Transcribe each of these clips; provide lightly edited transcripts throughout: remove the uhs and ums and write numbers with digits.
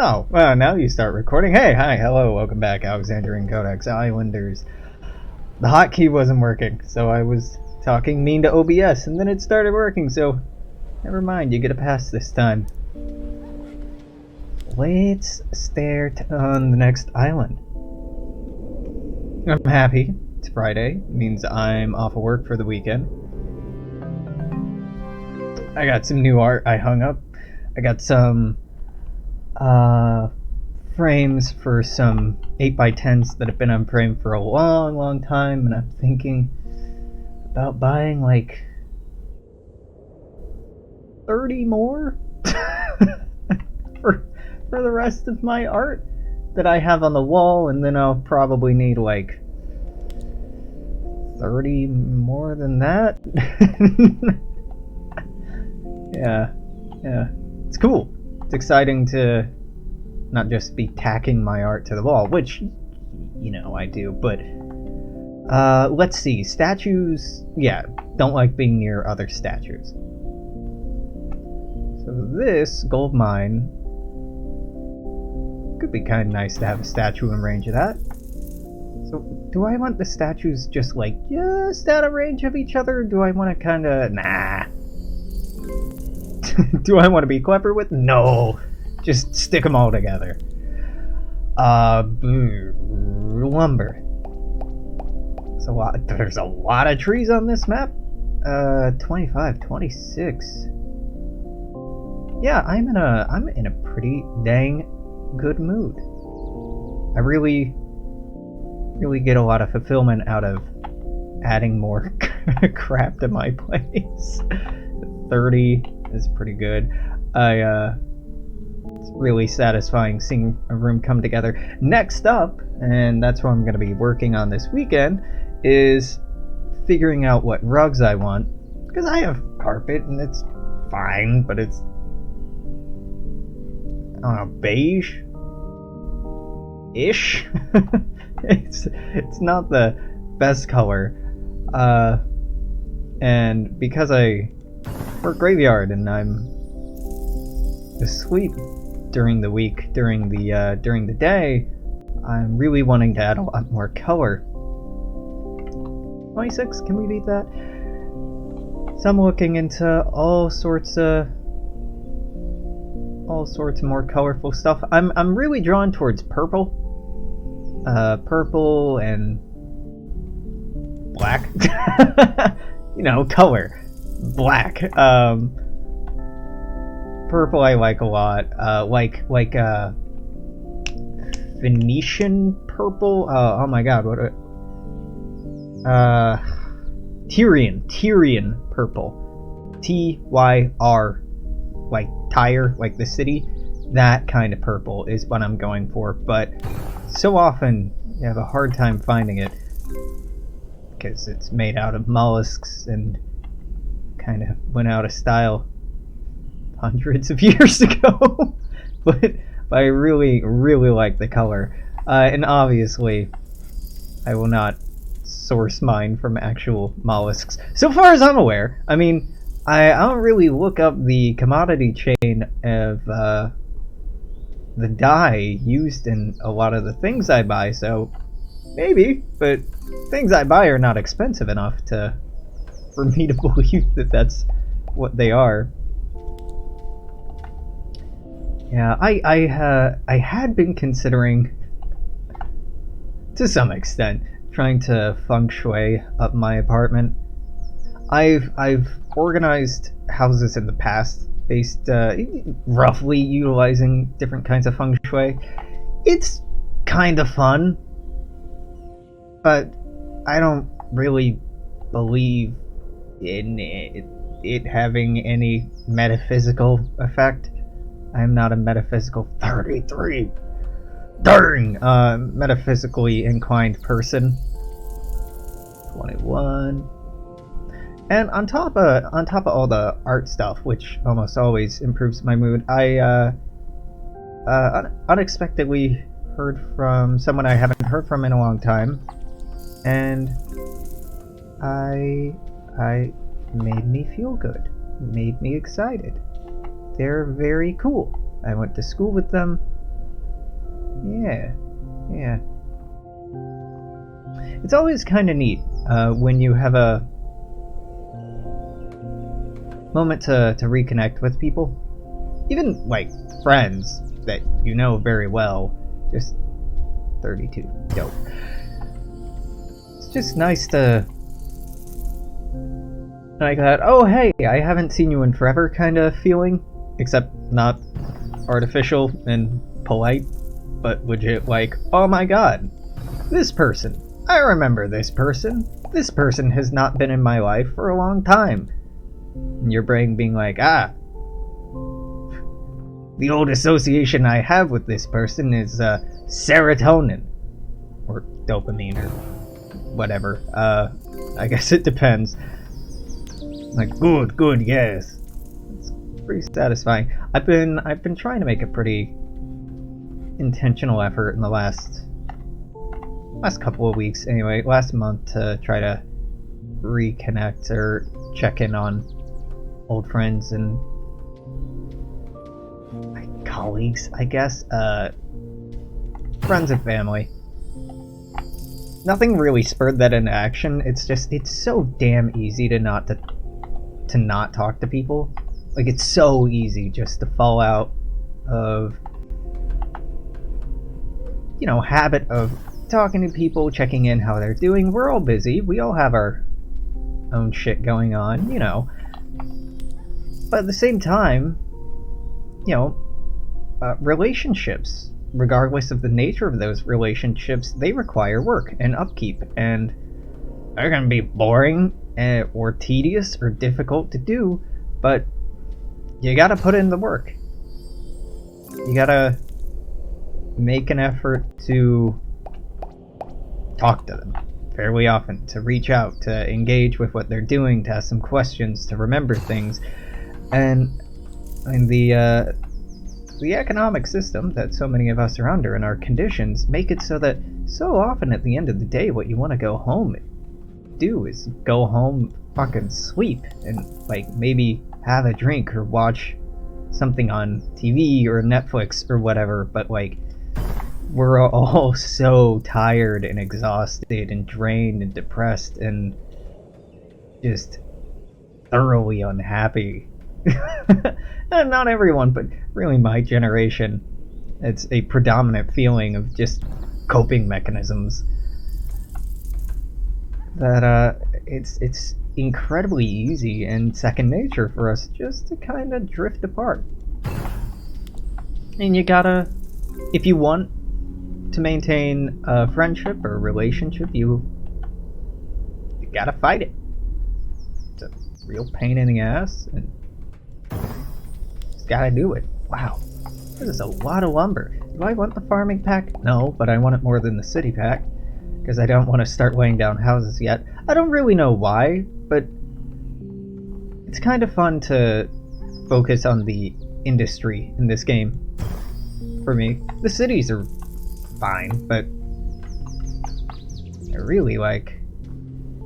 Oh, well, now you start recording. Hey, hi, hello, welcome back, Alexander and Codex Islanders. The hotkey wasn't working, so I was talking mean to OBS, and then it started working, so never mind, you get a pass this time. Let's start on the next island. I'm happy. It's Friday. It means I'm off of work for the weekend. I got some new art I hung up. I got some frames for some 8x10s that have been on frame for a long time, and I'm thinking about buying like 30 more for the rest of my art that I have on the wall, and then I'll probably need like 30 more than that. yeah, it's cool. It's exciting to not just be tacking my art to the wall, which, you know, I do, but let's see. Statues, yeah, don't like being near other statues. So this gold mine could be kind of nice to have a statue in range of that. So do I want the statues just like just out of range of each other, or do I want to kind of, nah. Do I want to be clever with? No. Just stick them all together. Lumber. There's a lot of trees on this map. 25, 26. Yeah, I'm in a pretty dang good mood. I really get a lot of fulfillment out of adding more crap to my place. 30 is pretty good. It's really satisfying seeing a room come together. Next up, and that's what I'm going to be working on this weekend, is figuring out what rugs I want. Because I have carpet and it's fine, but it's, I don't know, beige-ish? it's not the best color. And because I work graveyard and I'm asleep during the week, during the day, I'm really wanting to add a lot more color. 26, can we beat that? So I'm looking into all sorts of more colorful stuff. I'm really drawn towards purple. Purple and black. You know, color. Black. Purple I like a lot. Like Venetian purple. Oh my god, what a Tyrian purple. Tyr, like Tyre, like the city. That kind of purple is what I'm going for, but so often you have a hard time finding it because it's made out of mollusks and kind of went out of style hundreds of years ago. but I really like the color, and obviously I will not source mine from actual mollusks so far as I'm aware. I mean, I don't really look up the commodity chain of the dye used in a lot of the things I buy, so maybe, but things I buy are not expensive enough for me to believe that that's what they are. Yeah, I had been considering, to some extent, trying to feng shui up my apartment. I've organized houses in the past based roughly utilizing different kinds of feng shui. It's kind of fun, but I don't really believe in it having any metaphysical effect. I'm not a metaphysical 33. Darn! Metaphysically inclined person. 21. And on top of all the art stuff, which almost always improves my mood, I unexpectedly heard from someone I haven't heard from in a long time, and I made me feel good, made me excited. They're very cool. I went to school with them. Yeah, yeah. It's always kind of neat when you have a moment to reconnect with people. Even, like, friends that you know very well. Just 32. Dope. It's just nice to... like that, oh hey, I haven't seen you in forever kind of feeling. Except not artificial and polite, but legit like, oh my god, this person. I remember this person. This person has not been in my life for a long time. And your brain being like, the old association I have with this person is serotonin. Or dopamine or whatever. I guess it depends. Like, good, yes. It's pretty satisfying. I've been trying to make a pretty intentional effort in the last couple of weeks, anyway, last month, to try to reconnect or check in on old friends and colleagues, I guess, friends and family. Nothing really spurred that into action. It's so damn easy to not talk to people. Like, it's so easy just to fall out of, habit of talking to people, checking in how they're doing. We're all busy. We all have our own shit going on, But at the same time, relationships, regardless of the nature of those relationships, they require work and upkeep, and they're going to be boring or tedious or difficult to do, but you gotta put in the work. You gotta make an effort to talk to them fairly often, to reach out, to engage with what they're doing, to ask some questions, to remember things. And the economic system that so many of us are under and our conditions make it so that so often at the end of the day what you want to go home do is go home, fucking sleep, and like maybe have a drink or watch something on TV or Netflix or whatever, but like we're all so tired and exhausted and drained and depressed and just thoroughly unhappy. Not everyone, but really my generation, it's a predominant feeling of just coping mechanisms that it's incredibly easy and second nature for us just to kind of drift apart. And you gotta, if you want to maintain a friendship or a relationship, you gotta fight it. It's a real pain in the ass, and just gotta do it. Wow, this is a lot of lumber. Do I want the farming pack? No, but I want it more than the city pack, because I don't want to start laying down houses yet. I don't really know why, but it's kind of fun to focus on the industry in this game. For me, the cities are fine, but I really like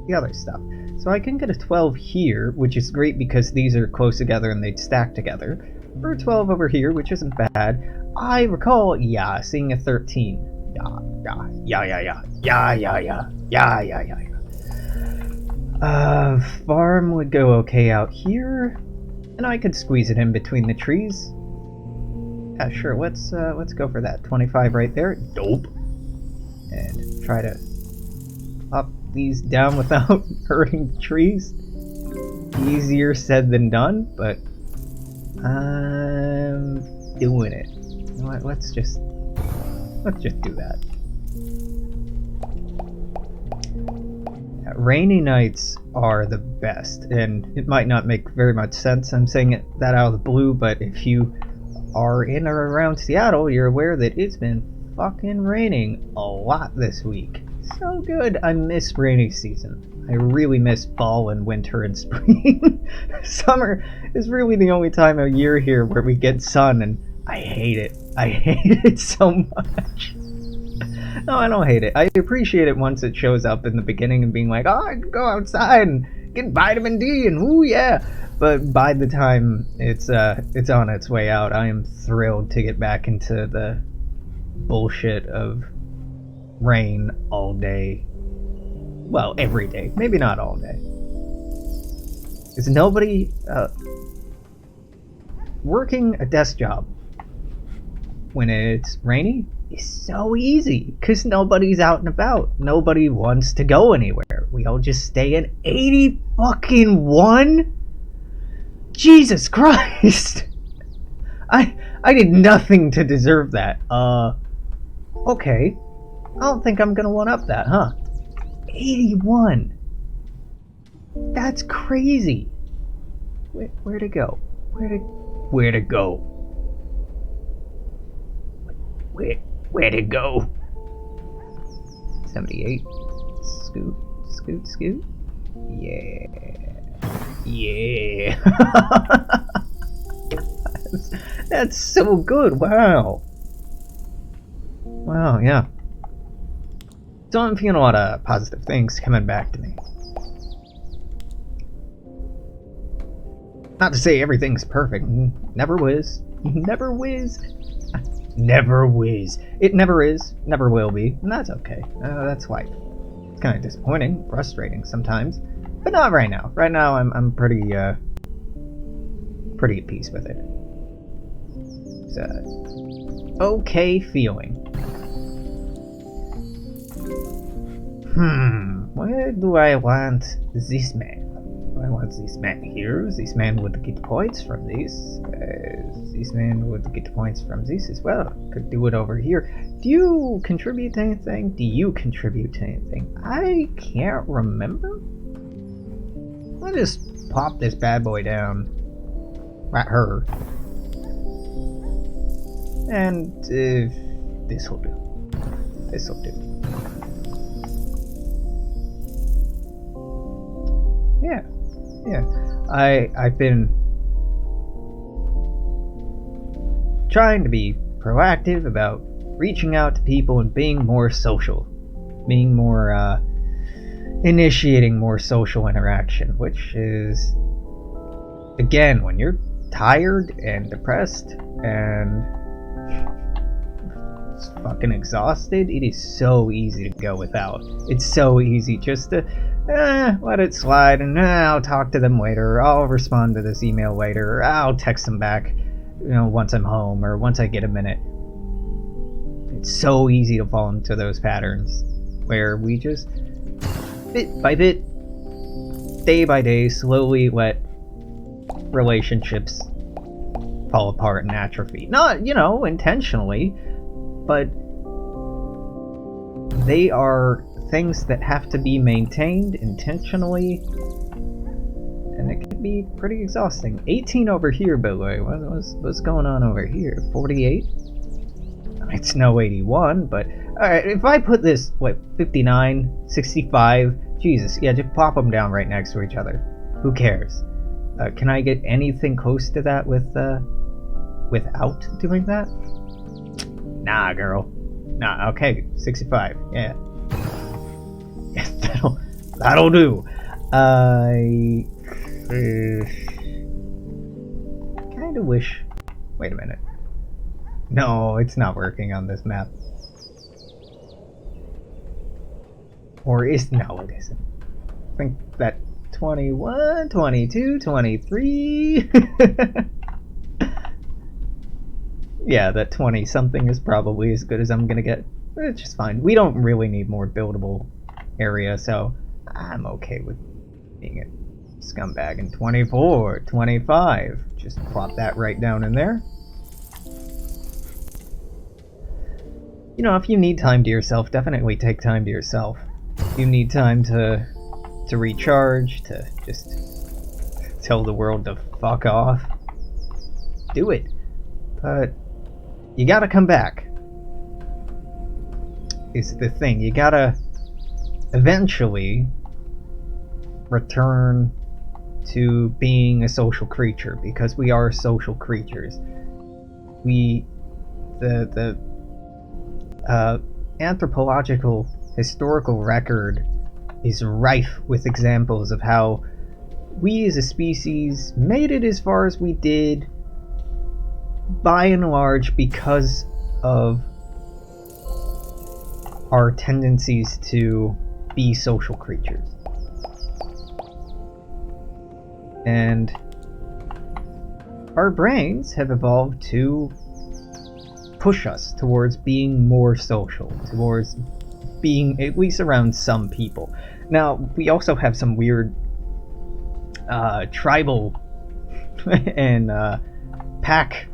the other stuff. So I can get a 12 here, which is great because these are close together and they'd stack together. Or a 12 over here, which isn't bad. I recall, seeing a 13. Farm would go okay out here, and I could squeeze it in between the trees. Yeah, sure. Let's go for that. 25 right there. Dope. And try to pop these down without hurting the trees. Easier said than done, but I'm doing it. You know what? Let's just do that. Rainy nights are the best, and it might not make very much sense. I'm saying that out of the blue, but if you are in or around Seattle, you're aware that it's been fucking raining a lot this week. So good. I miss rainy season. I really miss fall and winter and spring. Summer is really the only time of year here where we get sun, and I hate it. I hate it so much. No, I don't hate it. I appreciate it once it shows up in the beginning and being like, oh, I can go outside and get vitamin D and ooh yeah. But by the time it's on its way out, I am thrilled to get back into the bullshit of rain all day. Well, every day. Maybe not all day. Is nobody working a desk job when it's rainy is so easy because nobody's out and about. Nobody wants to go anywhere. We all just stay in 80 fucking 1? Jesus Christ! I did nothing to deserve that. Okay. I don't think I'm gonna one up that, huh? 81. That's crazy. Where to go? Where to go? Where to go? 78. Scoot. Yeah. That's so good. Wow, yeah. So I'm feeling a lot of positive things coming back to me. Not to say everything's perfect. Never whiz. Never whiz. Never whiz. It never is. Never will be. And that's okay. That's life. It's kind of disappointing, frustrating sometimes, but not right now. Right now, I'm pretty at peace with it. It's a okay feeling. Where do I want this man? I want this man here. This man would get points from this. This man would get points from this as well. Could do it over here. Do you contribute to anything? I can't remember. I'll just pop this bad boy down. At her. And this'll do. Yeah. I've been trying to be proactive about reaching out to people and being more social. Being more, initiating more social interaction, which is, again, when you're tired and depressed and fucking exhausted, it is so easy to go without. It's so easy just to let it slide, and I'll talk to them later, I'll respond to this email later, or I'll text them back, once I'm home, or once I get a minute. It's so easy to fall into those patterns, where we just, bit by bit, day by day, slowly let relationships fall apart and atrophy. Not, intentionally, but they are things that have to be maintained intentionally, and it can be pretty exhausting. 18 over here, by the way. What's going on over here? 48? It's no 81, but alright, if I put this, 59, 65, Jesus, yeah, just pop them down right next to each other. Who cares? Can I get anything close to that without doing that? Nah, girl. Nah, okay, 65, yeah. Yeah, that'll do. I kinda wish... Wait a minute. No, it's not working on this map. Or no, it isn't. I think that 21, 22, 23... Yeah, that 20-something is probably as good as I'm gonna get. It's just fine. We don't really need more buildable area, so I'm okay with being a scumbag in 24, 25. Just plop that right down in there. If you need time to yourself, definitely take time to yourself. If you need time to recharge, to just tell the world to fuck off, do it. But you gotta come back. Is the thing. You gotta eventually return to being a social creature, because we are social creatures. The anthropological historical record is rife with examples of how we as a species made it as far as we did by and large because of our tendencies to be social creatures. And our brains have evolved to push us towards being more social, towards being at least around some people. Now, we also have some weird tribal and pack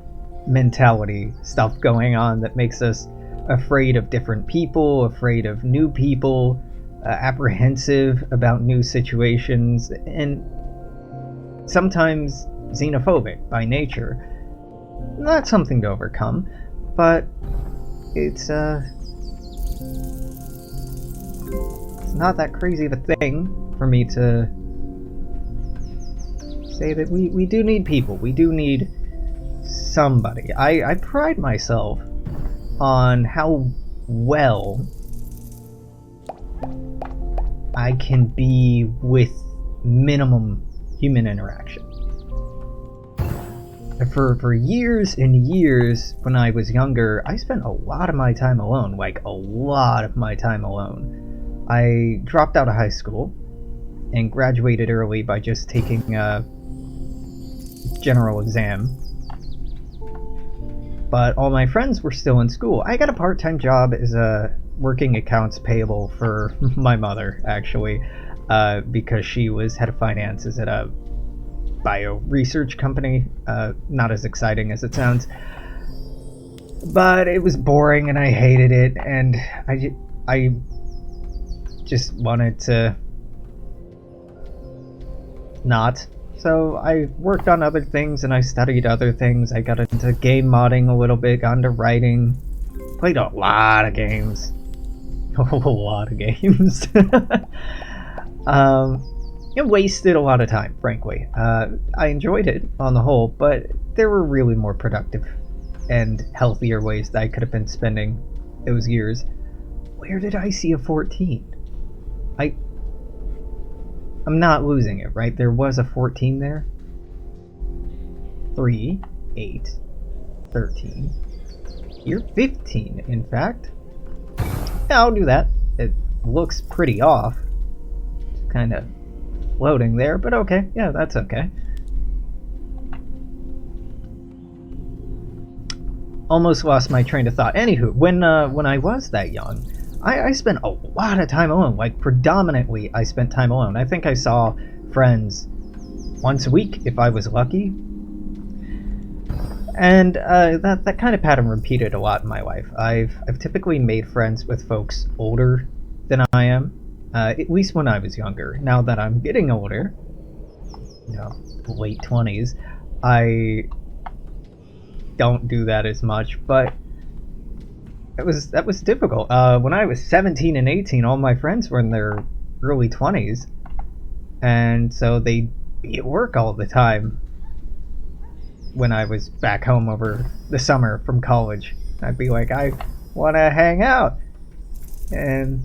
mentality stuff going on that makes us afraid of different people, afraid of new people, apprehensive about new situations, and sometimes xenophobic by nature. That's something to overcome, but it's not that crazy of a thing for me to say that we do need people. We do need somebody. I pride myself on how well I can be with minimum human interaction. For years and years when I was younger, I spent a lot of my time alone, like a lot of my time alone. I dropped out of high school and graduated early by just taking a general exam. But all my friends were still in school. I got a part-time job as a working accounts payable for my mother, actually, because she was head of finances at a bio research company. Not as exciting as it sounds, but it was boring and I hated it, and I just wanted to not. So I worked on other things and I studied other things. I got into game modding a little bit, got into writing, played a lot of games. A lot of games. It wasted a lot of time, frankly. I enjoyed it on the whole, but there were really more productive and healthier ways that I could have been spending those years. Where did I see a 14? I'm not losing it, right? There was a 14 there. 3, 8, 13. You're 15, in fact. Yeah, I'll do that. It looks pretty off. It's kind of loading there, but okay. Yeah, that's okay. Almost lost my train of thought. Anywho, when I was that young, I spent a lot of time alone. Like, predominantly, I spent time alone. I think I saw friends once a week, if I was lucky. And that kind of pattern repeated a lot in my life. I've typically made friends with folks older than I am, at least when I was younger. Now that I'm getting older, late 20s, I don't do that as much, but that was difficult. When I was 17 and 18, all my friends were in their early 20s, and so they'd be at work all the time when I was back home over the summer from college. I'd be like, I want to hang out. And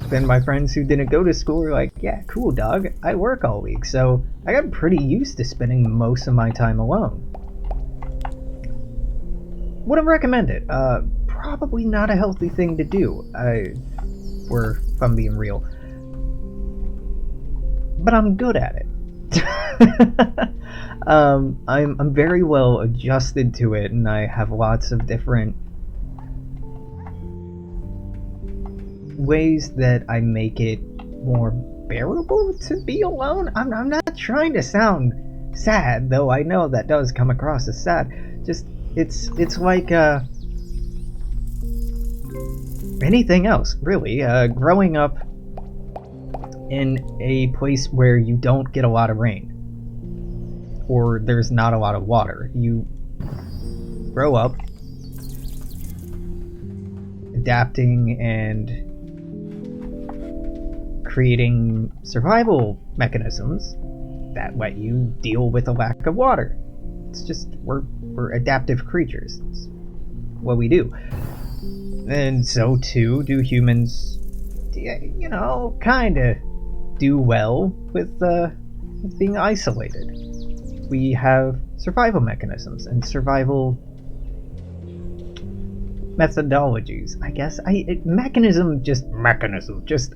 then my friends who didn't go to school were like, yeah, cool, dog. I work all week. So I got pretty used to spending most of my time alone. Wouldn't recommend it. Probably not a healthy thing to do, if I'm being real. But I'm good at it. I'm very well adjusted to it, and I have lots of different ways that I make it more bearable to be alone. I'm not trying to sound sad, though I know that does come across as sad. Just it's like anything else, really. Growing up in a place where you don't get a lot of rain, or there's not a lot of water. You grow up adapting and creating survival mechanisms that let you deal with a lack of water. It's just, we're adaptive creatures. It's what we do. And so too do humans, kind of do well with being isolated. We have survival mechanisms and survival methodologies, I guess. Mechanism, just,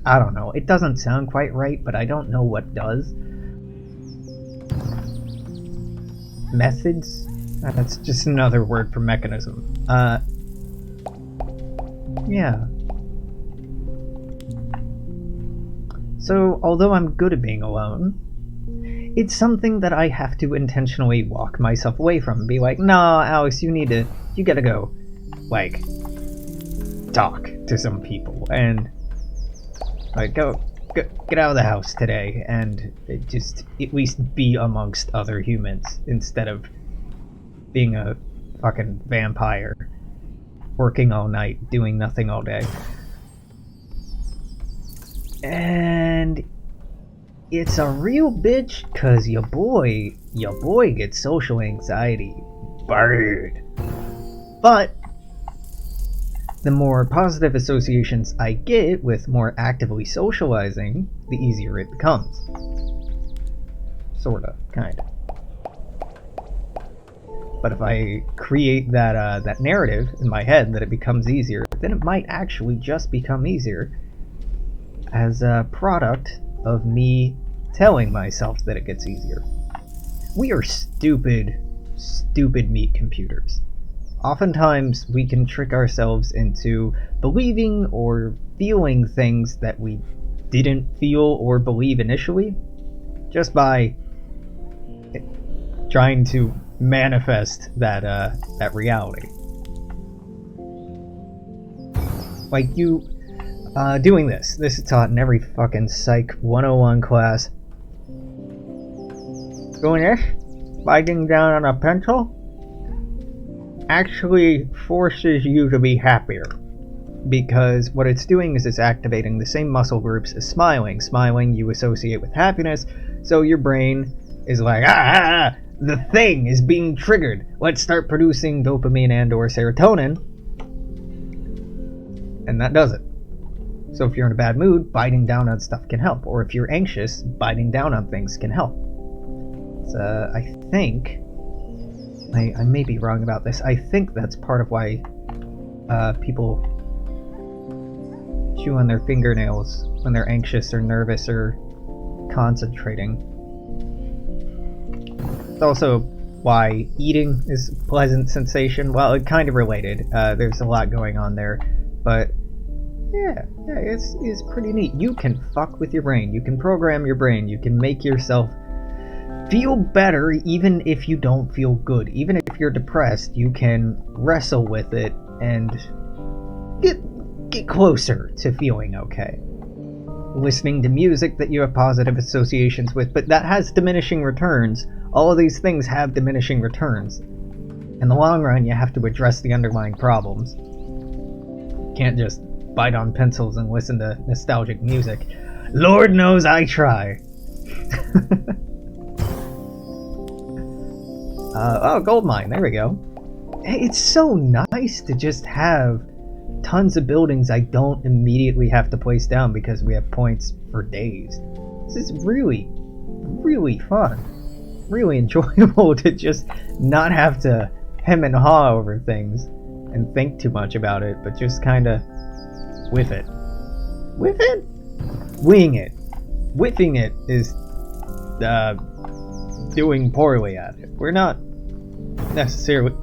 I don't know. It doesn't sound quite right, but I don't know what does. Methods? That's just another word for mechanism. Yeah. So, although I'm good at being alone, it's something that I have to intentionally walk myself away from and be like, nah, Alex, you gotta go, like, talk to some people and, like, go get out of the house today and just at least be amongst other humans instead of being a fucking vampire working all night, doing nothing all day. And it's a real bitch, cause your boy gets social anxiety bad. But the more positive associations I get with more actively socializing, the easier it becomes. Sorta, kinda. But if I create that narrative in my head that it becomes easier, then it might actually just become easier as a product of me telling myself that it gets easier. We are stupid meat computers. Oftentimes we can trick ourselves into believing or feeling things that we didn't feel or believe initially just by trying to manifest that reality. Like you doing this. This is taught in every fucking Psych 101 class. Doing this, biting down on a pencil, actually forces you to be happier. Because what it's doing is it's activating the same muscle groups as smiling. Smiling you associate with happiness, so your brain is like, the thing is being triggered. Let's start producing dopamine and or serotonin. And that does it. So if you're in a bad mood, biting down on stuff can help. Or if you're anxious, biting down on things can help. So, I think, I may be wrong about this, I think that's part of why people chew on their fingernails when they're anxious or nervous or concentrating. It's also why eating is a pleasant sensation. Well, it's kind of related. There's a lot going on there. But yeah, it's pretty neat. You can fuck with your brain. You can program your brain. You can make yourself feel better even if you don't feel good. Even if you're depressed, you can wrestle with it and get closer to feeling okay. Listening to music that you have positive associations with, but that has diminishing returns. All of these things have diminishing returns. In the long run, you have to address the underlying problems. You can't just bite on pencils and listen to nostalgic music. Lord knows I try. Oh, gold mine. There we go. It's so nice to just have tons of buildings I don't immediately have to place down because we have points for days. This is really, really fun. Really enjoyable to just not have to hem and haw over things and think too much about it, but just kind of whiff it. Whiff it? Wing it. Whiffing it is doing poorly at it. We're not necessarily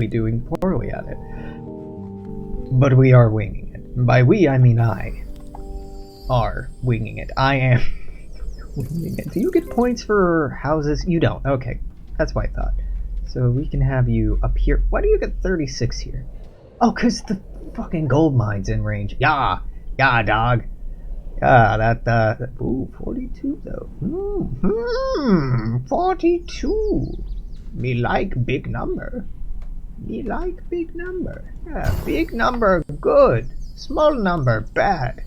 doing poorly at it, but we are winging it. And by we, I mean I are winging it. I am winging it. Do you get points for houses? You don't. Okay, that's what I thought. So we can have you up here. Why do you get 36 here? Oh, because the fucking gold mine's in range. Yeah, dog. That, ooh, 42 though. 42. Me like big number. Yeah, big number, good. Small number, bad.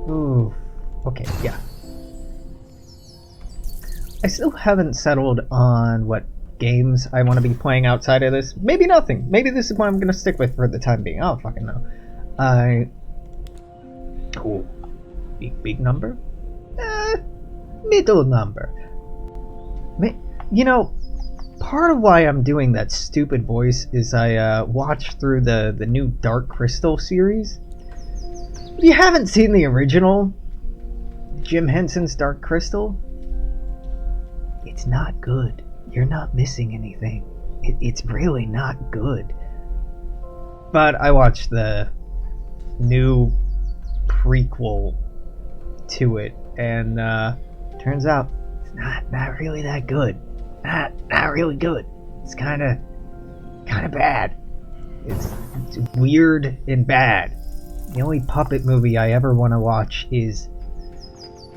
Ooh, okay, yeah. I still haven't settled on what games I want to be playing outside of this. Maybe nothing. Maybe this is what I'm going to stick with for the time being. I don't fucking know. Cool. Big number? Middle number. You know, part of why I'm doing that stupid voice is I watched through the new Dark Crystal series. If you haven't seen the original Jim Henson's Dark Crystal, it's not good. You're not missing anything. It's really not good. But I watched the new prequel to it, and turns out it's not really that good. Not really good. It's kind of bad. It's weird and bad. The only puppet movie I ever want to watch is,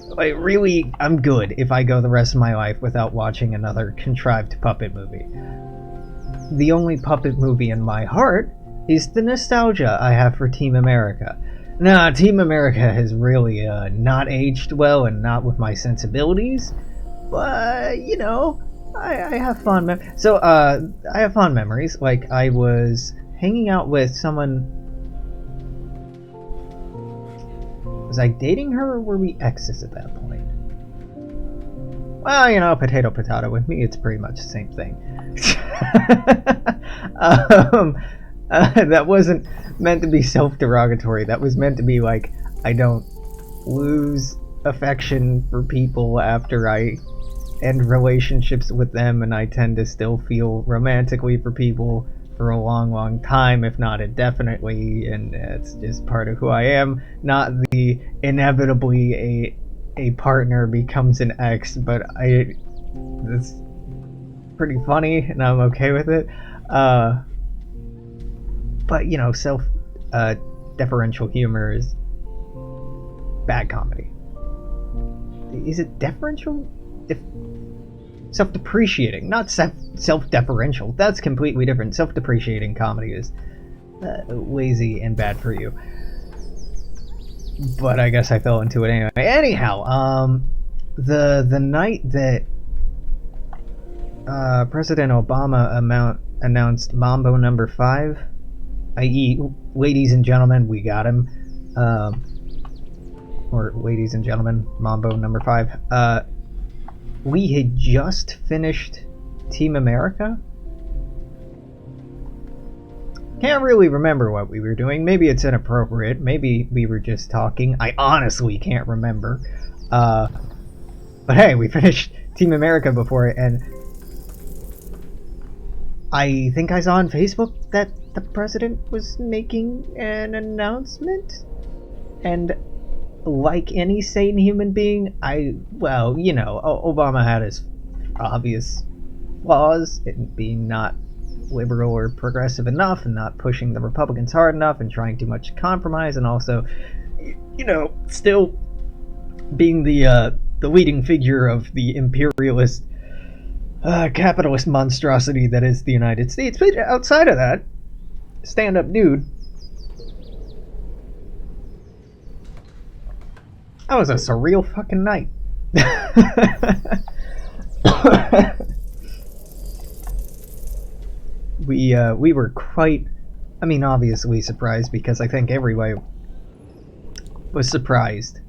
like, really, I'm good if I go the rest of my life without watching another contrived puppet movie. The only puppet movie in my heart is the nostalgia I have for Team America. Now, Team America has really not aged well and not with my sensibilities, but, you know, I have fond memories. So, I have fond memories. Like, I was hanging out with someone. Was I dating her, or were we exes at that point? Well, you know, potato. With me, it's pretty much the same thing. That wasn't meant to be self-derogatory. That was meant to be like, I don't lose affection for people after I end relationships with them, and I tend to still feel romantically for people for a long time, if not indefinitely, and it's just part of who I am. Not the inevitably a partner becomes an ex, but it's pretty funny, and I'm okay with it. But, you know, deferential humor is bad comedy. Is it deferential? Self-depreciating, not self-deferential. That's completely different. Self-depreciating comedy is lazy and bad for you. But I guess I fell into it anyway. Anyhow, the night that President Obama announced Mambo number 5, i.e., ladies and gentlemen, we got him. Or ladies and gentlemen, Mambo number 5. We had just finished Team America. Can't really remember what we were doing. Maybe it's inappropriate. Maybe we were just talking. I honestly can't remember. But hey, we finished Team America before it, and I think I saw on Facebook that the president was making an announcement. And like any sane human being, well, you know, Obama had his obvious flaws in being not liberal or progressive enough, and not pushing the Republicans hard enough, and trying too much compromise, and also, you know, still being the leading figure of the imperialist capitalist monstrosity that is the United States. But outside of that, stand-up dude. That was a surreal fucking night. We were quite, I mean, obviously surprised, because I think everybody was surprised.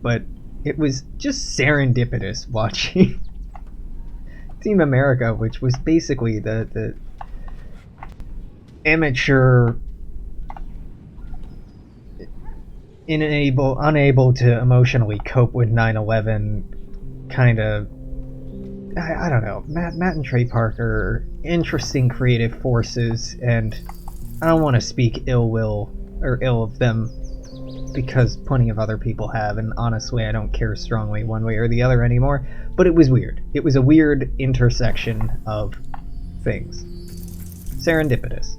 But it was just serendipitous watching Team America, which was basically the amateur, unable to emotionally cope with 9/11 kind of, I don't know, Matt and Trey Parker, interesting creative forces, and I don't want to speak ill of them, because plenty of other people have, and honestly I don't care strongly one way or the other anymore, but it was weird. It was a weird intersection of things. Serendipitous.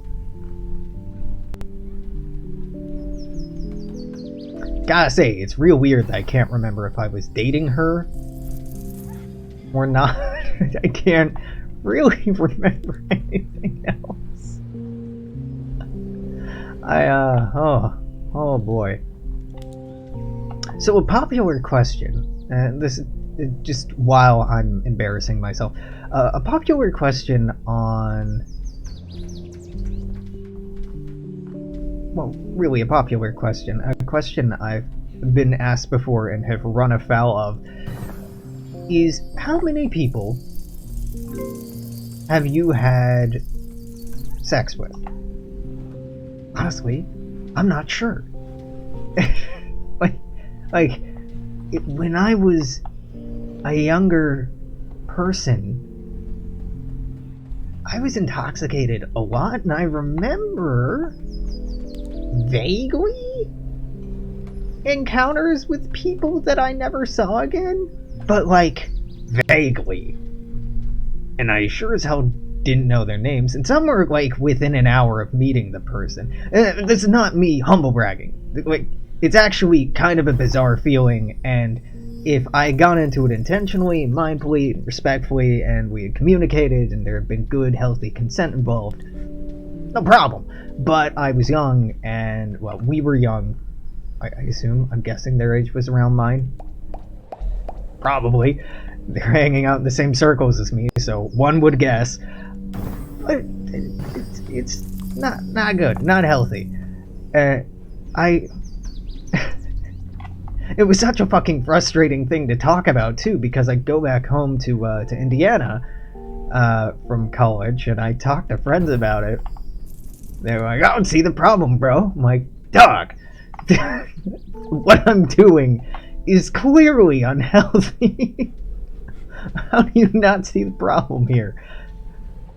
Gotta say, it's real weird that I can't remember if I was dating her or not. I can't really remember anything else. Oh boy. So a popular question, and this is just while I'm embarrassing myself, a popular question on well, really a popular question. A question I've been asked before and have run afoul of is, how many people have you had sex with? Honestly, I'm not sure. When I was a younger person, I was intoxicated a lot, and I remember vaguely encounters with people that I never saw again, but like vaguely. And I sure as hell didn't know their names, and some were like within an hour of meeting the person. This is not me humble bragging. Like, it's actually kind of a bizarre feeling, and if I got into it intentionally, mindfully, respectfully, and we had communicated, and there had been good, healthy consent involved, no problem. But I was young, and, well, we were young. I assume, I'm guessing their age was around mine. Probably. They're hanging out in the same circles as me, so one would guess. But it's not good, not healthy. It was such a fucking frustrating thing to talk about too, because I go back home to Indiana from college, and I talk to friends about it. They're like, "I don't see the problem, bro." I'm like, "Dog, what I'm doing is clearly unhealthy. How do you not see the problem here?"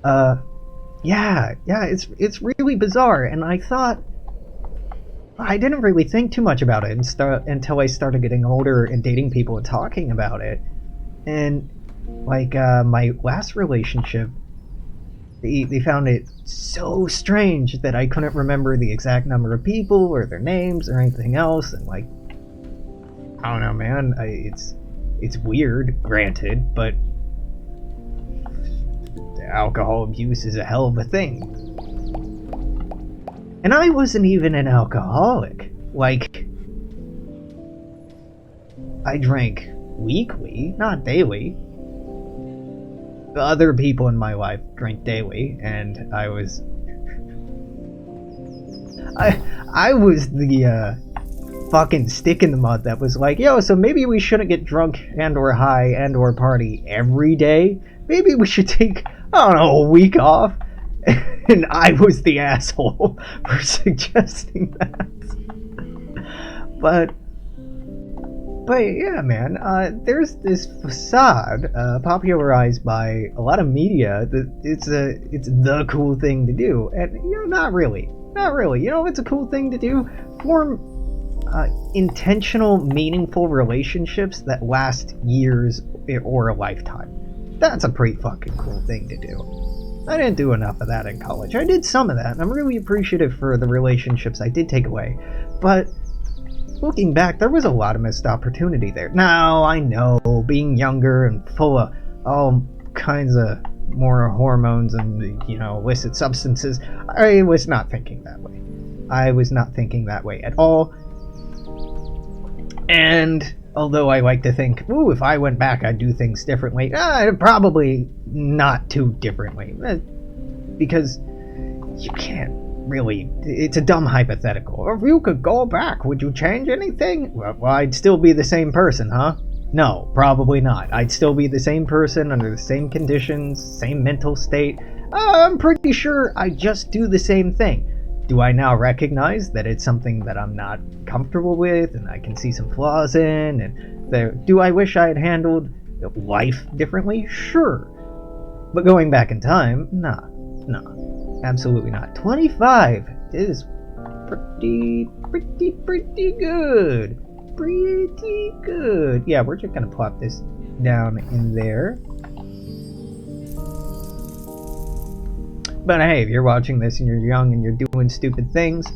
Yeah, it's really bizarre, and I thought I didn't really think too much about it until I started getting older and dating people and talking about it. And like my last relationship, they found it so strange that I couldn't remember the exact number of people or their names or anything else. And like, I don't know, man. It's weird, granted, but alcohol abuse is a hell of a thing. And I wasn't even an alcoholic. Like, I drank weekly, not daily. Other people in my life drank daily, and I was the fucking stick in the mud that was like, yo, so maybe we shouldn't get drunk and or high and or party every day. Maybe we should take, I don't know, a week off. And I was the asshole for suggesting that. But yeah, man, there's this facade popularized by a lot of media that it's the cool thing to do, and not really. You know, it's a cool thing to do. Form intentional, meaningful relationships that last years or a lifetime. That's a pretty fucking cool thing to do. I didn't do enough of that in college. I did some of that, and I'm really appreciative for the relationships I did take away. But looking back, there was a lot of missed opportunity there. Now, I know, being younger and full of all kinds of more hormones and, illicit substances, I was not thinking that way. I was not thinking that way at all. And although I like to think, ooh, if I went back, I'd do things differently, probably not too differently. Because you can't really, it's a dumb hypothetical. If you could go back, would you change anything? Well, I'd still be the same person, huh? No, probably not. I'd still be the same person under the same conditions, same mental state. I'm pretty sure I'd just do the same thing. Do I now recognize that it's something that I'm not comfortable with and I can see some flaws in? And do I wish I had handled life differently? Sure. But going back in time, nah, absolutely not. 25 is pretty good. Pretty good. Yeah, we're just gonna plop this down in there. But hey, if you're watching this and you're young and you're doing stupid things,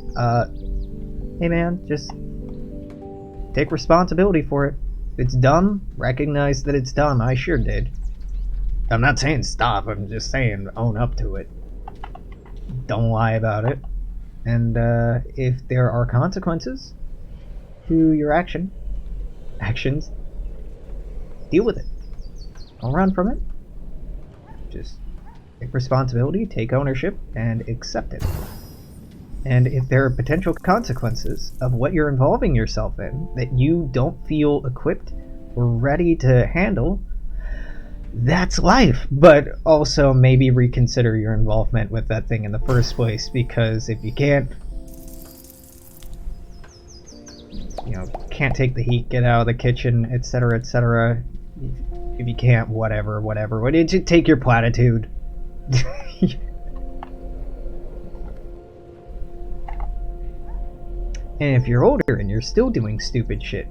hey man, just take responsibility for it. If it's dumb, recognize that it's dumb. I sure did. I'm not saying stop, I'm just saying own up to it. Don't lie about it. And if there are consequences to your actions, deal with it. Don't run from it. Just take responsibility, take ownership, and accept it. And if there are potential consequences of what you're involving yourself in that you don't feel equipped or ready to handle, that's life. But also maybe reconsider your involvement with that thing in the first place, because if you can't, can't take the heat, get out of the kitchen, etc., etc. If you can't, whatever. What did you take your platitude? And if you're older and you're still doing stupid shit,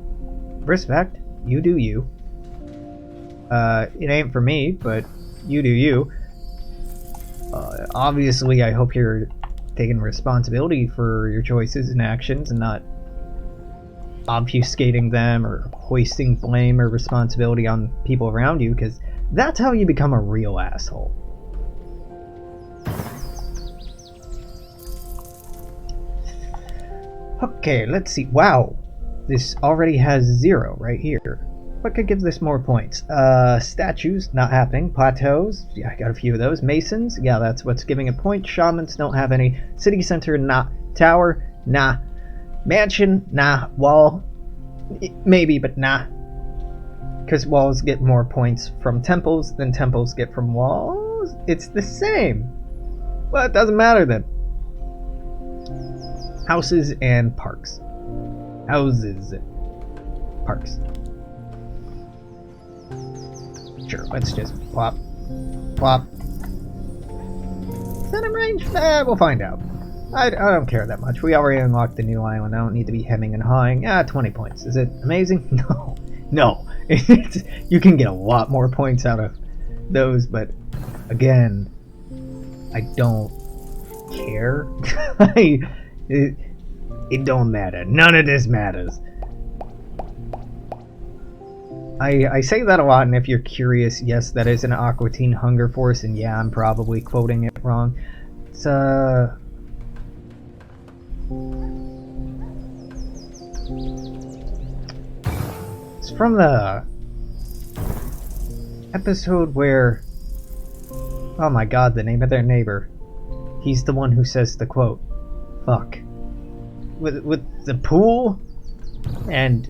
respect, you do you. It ain't for me, but you do you. Obviously, I hope you're taking responsibility for your choices and actions and not obfuscating them or hoisting blame or responsibility on people around you, because that's how you become a real asshole. Okay, let's see. Wow, this already has 0 right here. What could give this more points? Statues, not happening. Plateaus, yeah, I got a few of those. Masons, yeah, that's what's giving a point. Shamans, don't have any. City center, nah. Tower, nah. Mansion, nah. Wall, maybe, but nah. Because walls get more points from temples than temples get from walls. It's the same. Well, it doesn't matter then. Houses and parks. Houses. Parks. Sure, let's just plop. Plop. Is that in range? We'll find out. I don't care that much. We already unlocked the new island. I don't need to be hemming and hawing. 20 points. Is it amazing? No. No. You can get a lot more points out of those, but again, I don't care. It don't matter. None of this matters. I say that a lot, and if you're curious, yes, that is an Aqua Teen Hunger Force, and yeah, I'm probably quoting it wrong. It's from the episode where, oh my god, the name of their neighbor. He's the one who says the quote. Fuck. With the pool and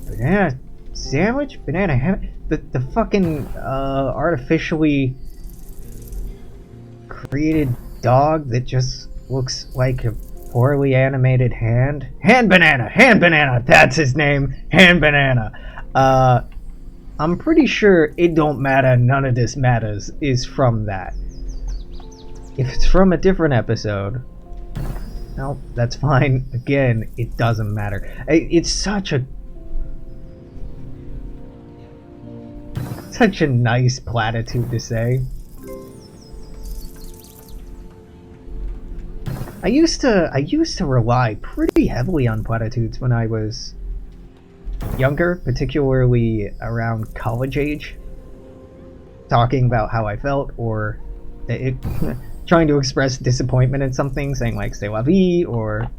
banana sandwich, banana ham, the fucking artificially created dog that just looks like a poorly animated hand. Hand banana, that's his name. Hand banana. I'm pretty sure It Don't Matter, None of This Matters is from that. If it's from a different episode, no, that's fine. Again, it doesn't matter. It's such a nice platitude to say. I used to rely pretty heavily on platitudes when I was younger, particularly around college age, talking about how I felt or trying to express disappointment in something, saying like "c'est la vie" or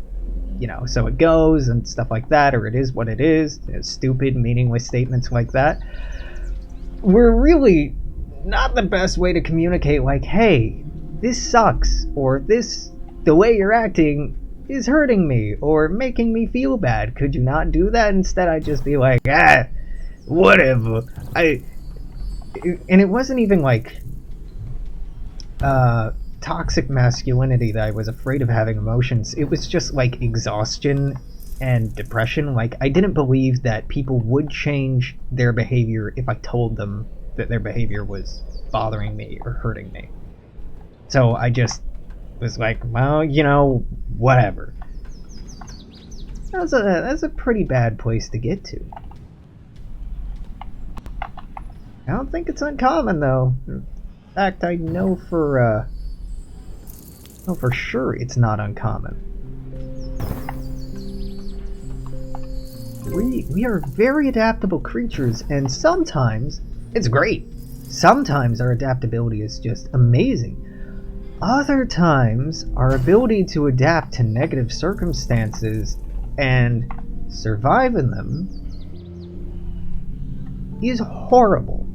"so it goes" and stuff like that, or "it is what it is." Stupid, meaningless statements like that were really not the best way to communicate, like, hey, this sucks, or the way you're acting is hurting me or making me feel bad. Could you not do that? Instead, I'd just be like, whatever. And it wasn't even like toxic masculinity that I was afraid of having emotions. It was just like exhaustion and depression. Like, I didn't believe that people would change their behavior if I told them that their behavior was bothering me or hurting me. So I just was like, well, whatever. That's a pretty bad place to get to. I don't think it's uncommon, though. In fact, I know for sure it's not uncommon. We are very adaptable creatures, and sometimes it's great. Sometimes our adaptability is just amazing. Other times, our ability to adapt to negative circumstances and survive in them is horrible.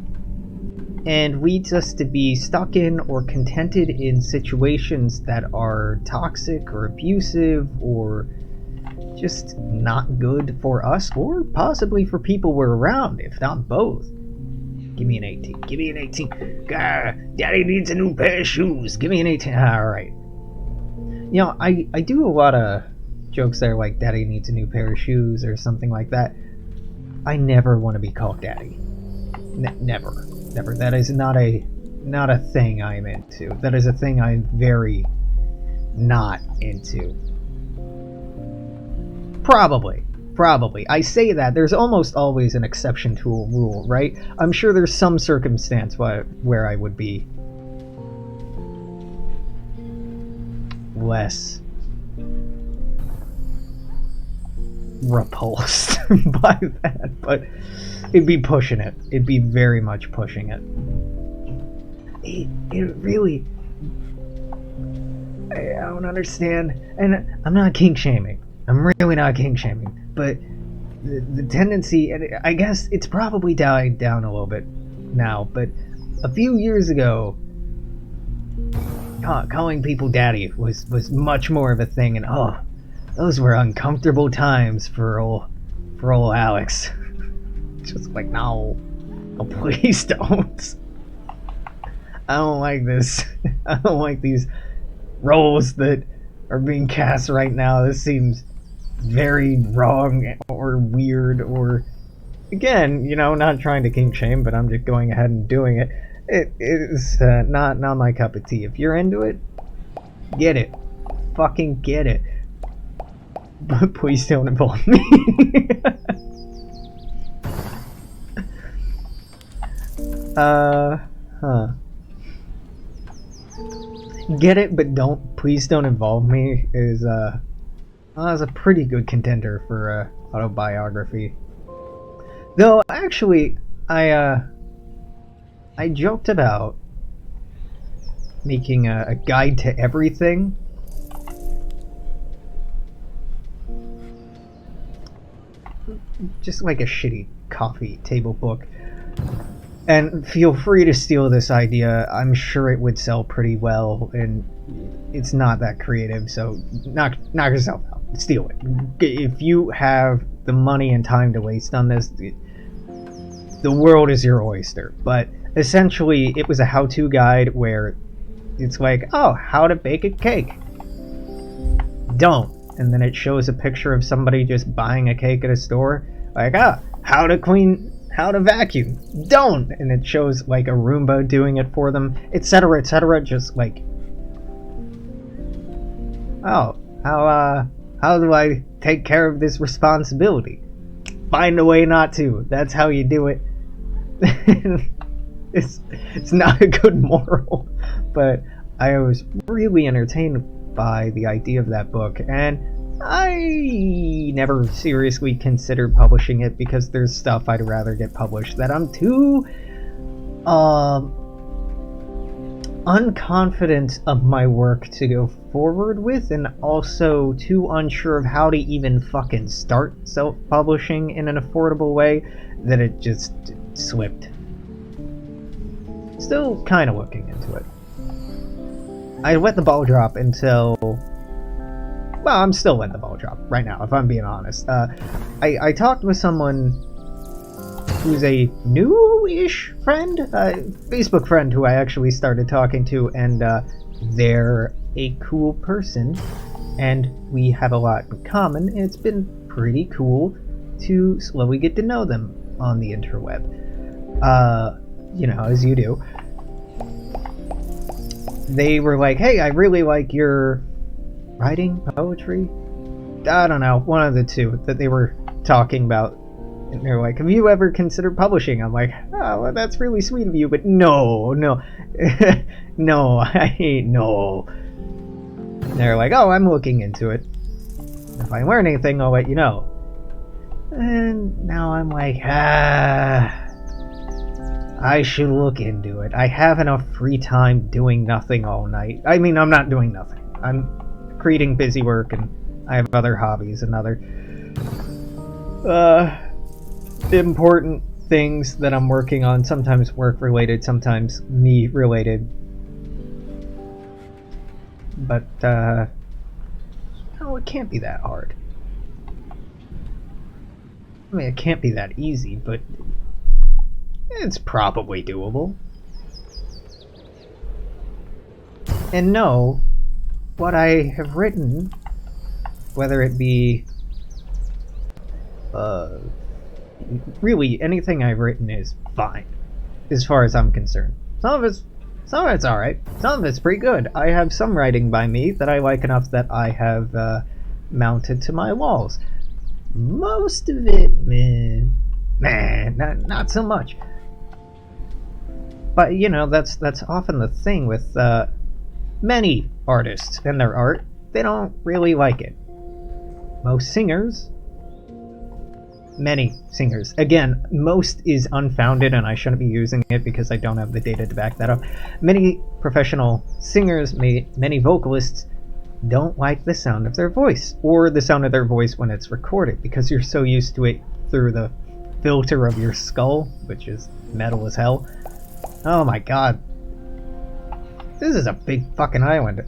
and leads us to be stuck in or contented in situations that are toxic or abusive or just not good for us or possibly for people we're around, if not both. Give me an 18. Give me an 18. Daddy needs a new pair of shoes. Give me an 18. Alright. You know, I do a lot of jokes that are like, Daddy needs a new pair of shoes or something like that. I never want to be called Daddy. Never. Never. That is not a thing I'm into. That is a thing I'm very not into. Probably. I say that. There's almost always an exception to a rule, right? I'm sure there's some circumstance where I would be less repulsed by that, but it'd be pushing it. It'd be very much pushing it. It really... I don't understand. And I'm not kink shaming. I'm really not kink shaming. But the tendency, and I guess it's probably died down a little bit now, but a few years ago, calling people daddy was much more of a thing, and oh, those were uncomfortable times for old Alex. Just like, no, please don't. I don't like this. I don't like these roles that are being cast right now. This seems very wrong or weird, or again, you know, not trying to kink shame, but I'm just going ahead and doing it. It is not my cup of tea. If you're into it, get it. Fucking get it. But please don't involve me. Get it, but please don't involve me is a pretty good contender for autobiography. Though actually, I joked about making a guide to everything. Just like a shitty coffee table book. And feel free to steal this idea. I'm sure it would sell pretty well, and it's not that creative, so knock yourself out. Steal it. If you have the money and time to waste on this, the world is your oyster. But essentially, it was a how-to guide where it's like, oh, how to bake a cake. Don't. And then it shows a picture of somebody just buying a cake at a store. Like, how to vacuum. Don't. And it shows like a Roomba doing it for them, etc., etc. Just like, oh, how do I take care of this responsibility? Find a way not to. That's how you do it. It's not a good moral, but I was really entertained by the idea of that book, and I never seriously considered publishing it because there's stuff I'd rather get published that I'm too unconfident of my work to go forward with, and also too unsure of how to even fucking start self-publishing in an affordable way, that it just slipped. Still kind of looking into it. I let the ball drop until... Well, I'm still letting the ball drop right now, if I'm being honest. I talked with someone who's a new-ish friend, Facebook friend who I actually started talking to, and they're a cool person, and we have a lot in common. It's been pretty cool to slowly get to know them on the interweb. You know, as you do. They were like, hey, I really like your writing, poetry? I don't know, one of the two that they were talking about. And they're like, have you ever considered publishing? I'm like, oh, well, that's really sweet of you, but no. No, no. And they're like, oh, I'm looking into it. If I learn anything, I'll let you know. And now I'm like, I should look into it. I have enough free time doing nothing all night. I mean, I'm not doing nothing. I'm creating busy work, and I have other hobbies and other important things that I'm working on, sometimes work related, sometimes me related. But, no, it can't be that hard. I mean, it can't be that easy, but it's probably doable. And no, what I have written, whether it be really anything I've written, is fine as far as I'm concerned. Some of it's alright, some of it's pretty good. I have some writing by me that I like enough that I have mounted to my walls. Most of it, not so much. But you know, that's often the thing with many artists and their art. They don't really like it. Most singers, many singers. Again, most is unfounded and I shouldn't be using it because I don't have the data to back that up. Many professional singers, many vocalists don't like the sound of their voice, or the sound of their voice when it's recorded, because you're so used to it through the filter of your skull, which is metal as hell. Oh my god. This is a big fucking island.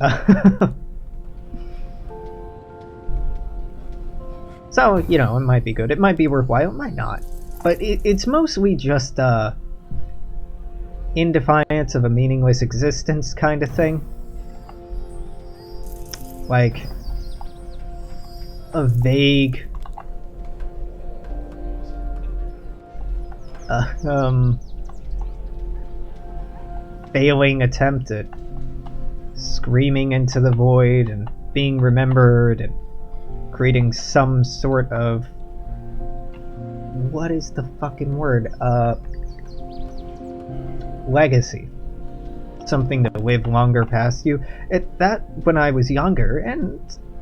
So, you know, it might be good. It might be worthwhile. It might not. But it's mostly just in defiance of a meaningless existence kind of thing. Like a vague failing attempt at screaming into the void and being remembered and creating some sort of, what is the fucking word, legacy. Something to live longer past you. That, when I was younger, and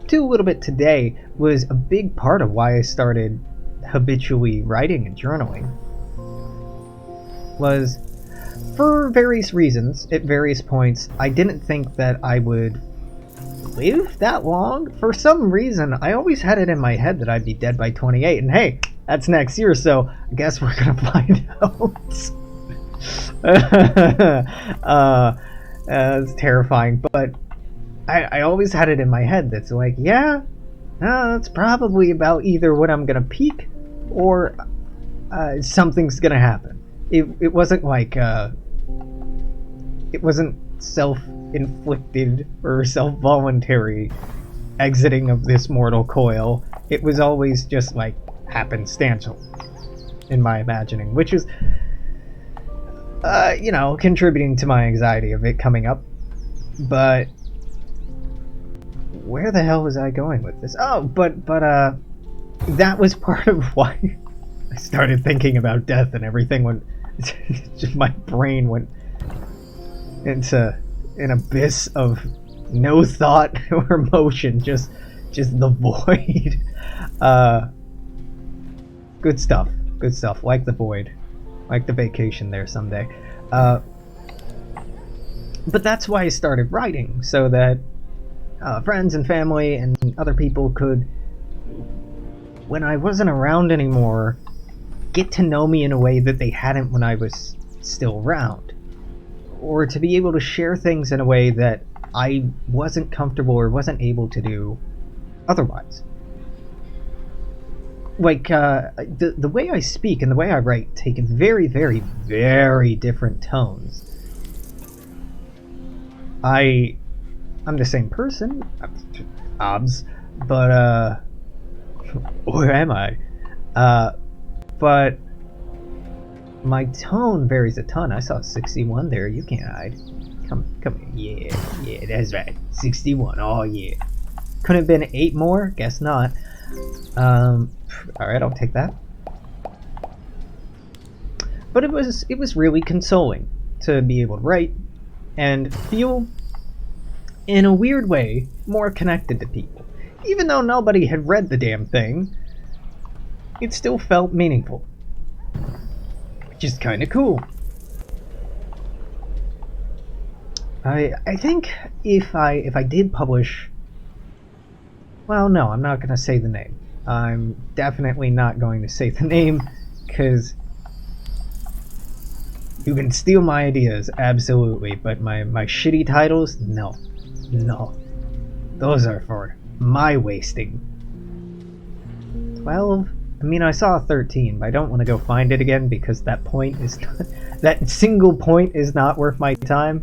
to a little bit today, was a big part of why I started habitually writing and journaling. Was, for various reasons, at various points, I didn't think that I would live that long. For some reason, I always had it in my head that I'd be dead by 28, and hey, that's next year, so I guess we're gonna find out. It's terrifying, but I always had it in my head that's like, yeah, it's probably about either when I'm gonna peak or something's gonna happen. It wasn't like it wasn't self-inflicted or self-voluntary exiting of this mortal coil. It was always just like happenstantial in my imagining, which is you know, contributing to my anxiety of it coming up. But where the hell was I going with this? Oh, but that was part of why I started thinking about death and everything when just my brain went into an abyss of no thought or emotion, just the void. Good stuff. Like the void. Like the vacation there someday. But that's why I started writing, so that friends and family and other people could, when I wasn't around anymore, get to know me in a way that they hadn't when I was still around. Or to be able to share things in a way that I wasn't comfortable or wasn't able to do otherwise. Like, the way I speak and the way I write take very, very, very different tones. I'm the same person, obs, but, or am I? But my tone varies a ton. I saw 61 there, you can't hide. Come here, yeah, that's right, 61, oh yeah. Couldn't have been 8 more? Guess not. Alright, I'll take that. But it was really consoling to be able to write and feel, in a weird way, more connected to people. Even though nobody had read the damn thing, it still felt meaningful. Which is kinda cool. I think if I did publish, well, no, I'm not gonna say the name. I'm definitely not going to say the name, because You can steal my ideas, absolutely, but my shitty titles, no. No. Those are for my wasting. 12? I mean, I saw 13, but I don't want to go find it again because that point is not, that single point is not worth my time.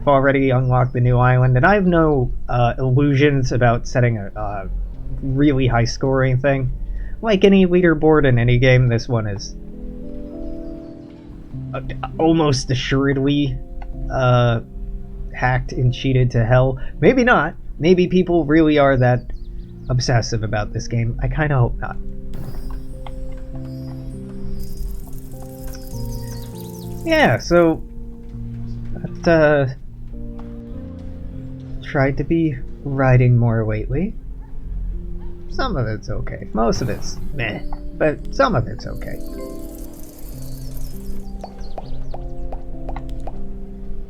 I've already unlocked the new island, and I have no illusions about setting a really high scoring thing. Like any leaderboard in any game, this one is almost assuredly hacked and cheated to hell. Maybe not. Maybe people really are that obsessive about this game. I kind of hope not. Yeah, so tried to be writing more lately. Some of it's okay. Most of it's meh, but some of it's okay.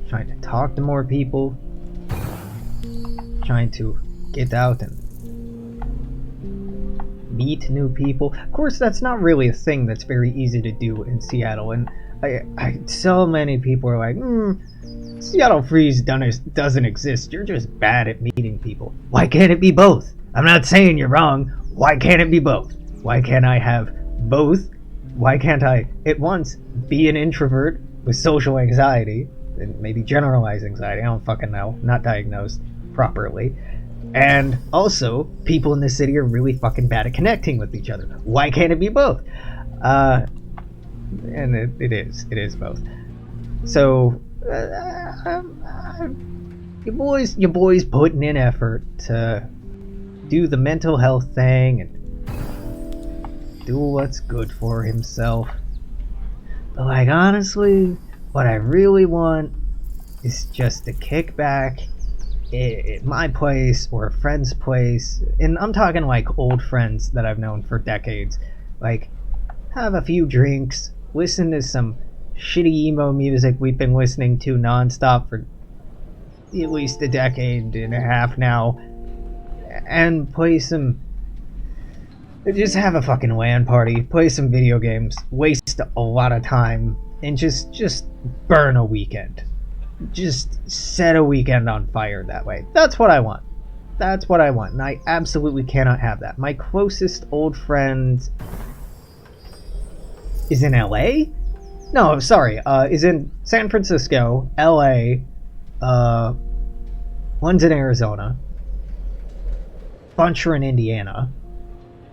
Trying to talk to more people. Trying to get out and meet new people. Of course, that's not really a thing that's very easy to do in Seattle, and so many people are like, Seattle Freeze doesn't exist. You're just bad at meeting people. Why can't it be both? I'm not saying you're wrong. Why can't it be both? Why can't I have both? Why can't I at once be an introvert with social anxiety and maybe generalized anxiety? I don't fucking know. Not diagnosed properly. And also, people in this city are really fucking bad at connecting with each other. Why can't it be both? And it is both. So, your boy's putting in effort to do the mental health thing and do what's good for himself. But like, honestly, what I really want is just to kick back at my place or a friend's place, and I'm talking like old friends that I've known for decades. Like, have a few drinks, listen to some shitty emo music we've been listening to nonstop for at least a decade and a half now, and play some, just have a fucking LAN party, play some video games, waste a lot of time, and just burn a weekend. Just set a weekend on fire that way. That's what I want. That's what I want, and I absolutely cannot have that. My closest old friend is in LA? No, sorry, is in San Francisco, LA, one's in Arizona, bunch are in Indiana.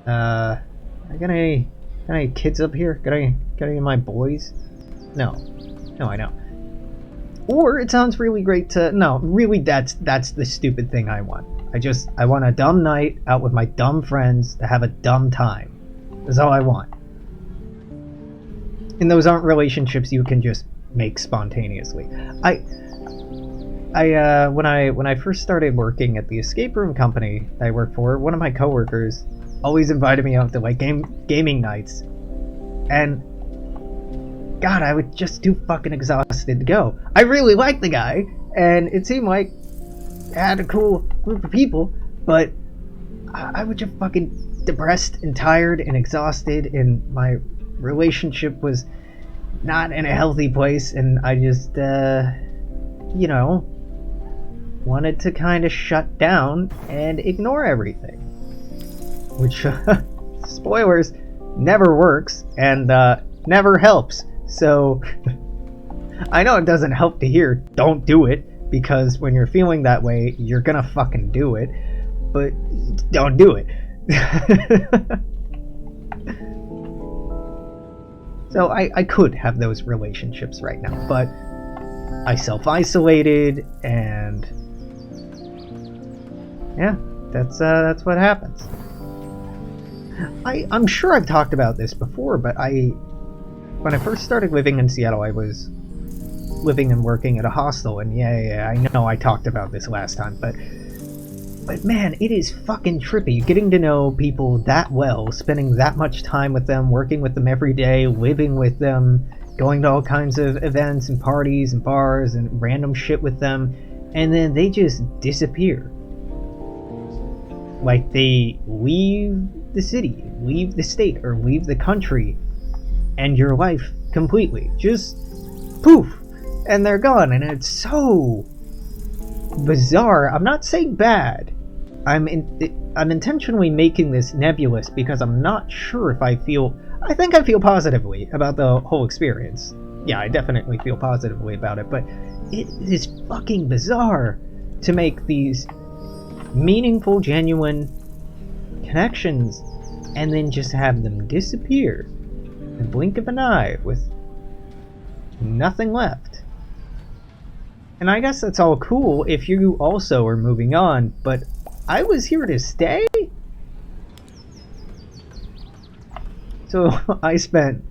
I got any kids up here? Got any of my boys? No, I know. Or it sounds really great to, no, really that's the stupid thing I want. I want a dumb night out with my dumb friends to have a dumb time. That's all I want. And those aren't relationships you can just make spontaneously. When I first started working at the escape room company I worked for, one of my coworkers always invited me out to like gaming nights, and God, I would just too fucking exhausted to go. I really liked the guy, and it seemed like I had a cool group of people, but I was just fucking depressed and tired and exhausted, and my relationship was not in a healthy place, and I just, wanted to kind of shut down and ignore everything. Which, spoilers, never works, and never helps. So, I know it doesn't help to hear, don't do it, because when you're feeling that way, you're gonna fucking do it, but don't do it. So I could have those relationships right now, but I self-isolated, and yeah, that's what happens. I'm sure I've talked about this before, but when I first started living in Seattle, I was living and working at a hostel, and yeah, I know I talked about this last time, but man, it is fucking trippy getting to know people that well, spending that much time with them, working with them every day, living with them, going to all kinds of events and parties and bars and random shit with them, and then they just disappear. Like, they leave the city, leave the state, or leave the country, and your life completely just poof, and they're gone, and it's so bizarre. I'm not saying bad. I'm intentionally making this nebulous because I'm not sure if I think I feel positively about the whole experience. Yeah, I definitely feel positively about it, but it is fucking bizarre to make these meaningful, genuine connections and then just have them disappear in the blink of an eye with nothing left. And I guess that's all cool if you also are moving on, but I was here to stay? So I spent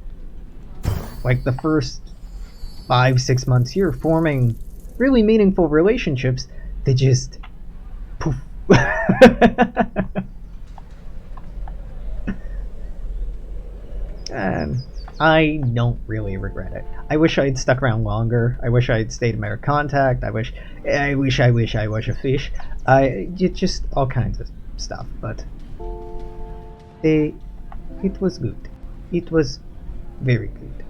like the first 5-6 months here forming really meaningful relationships that just poof. And I don't really regret it. I wish I'd stuck around longer. I wish I'd stayed in my contact. I wish I was a fish. Just all kinds of stuff. But it was good. It was very good.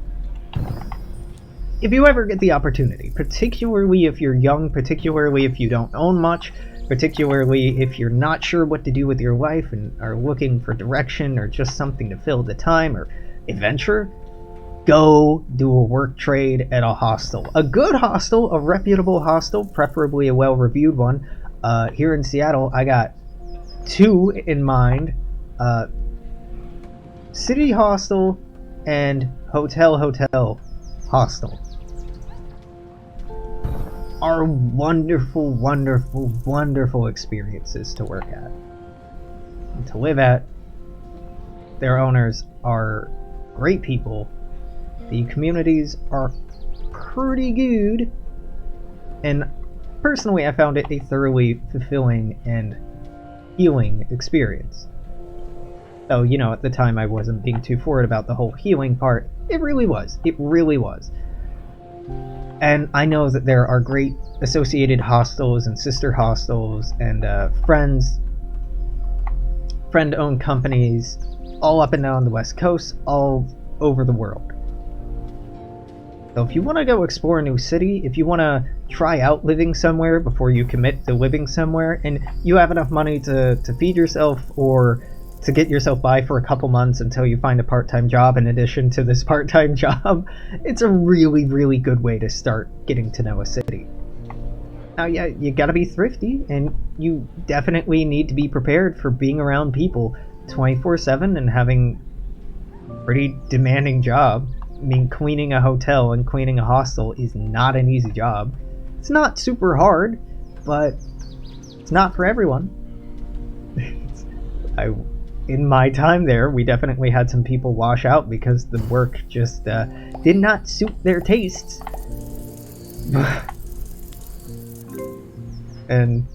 If you ever get the opportunity, particularly if you're young, particularly if you don't own much, particularly if you're not sure what to do with your life and are looking for direction or just something to fill the time or adventure, go do a work trade at a hostel. A good hostel, a reputable hostel, preferably a well-reviewed one. Here in Seattle, I got 2 in mind. City Hostel and Hotel Hostel are wonderful, wonderful, wonderful experiences to work at and to live at. Their owners are great people. The communities are pretty good, and personally I found it a thoroughly fulfilling and healing experience. Though, you know, at the time I wasn't being too forward about the whole healing part. It really was. It really was. And I know that there are great associated hostels and sister hostels and friend-owned companies all up and down the West Coast, all over the world. So if you want to go explore a new city, if you want to try out living somewhere before you commit to living somewhere, and you have enough money to feed yourself or to get yourself by for a couple months until you find a part-time job in addition to this part-time job, it's a really, really good way to start getting to know a city. Now, yeah, you gotta be thrifty, and you definitely need to be prepared for being around people 24/7 and having a pretty demanding job. I mean, cleaning a hotel and cleaning a hostel is not an easy job. It's not super hard, but it's not for everyone. In my time there, we definitely had some people wash out because the work just did not suit their tastes. And,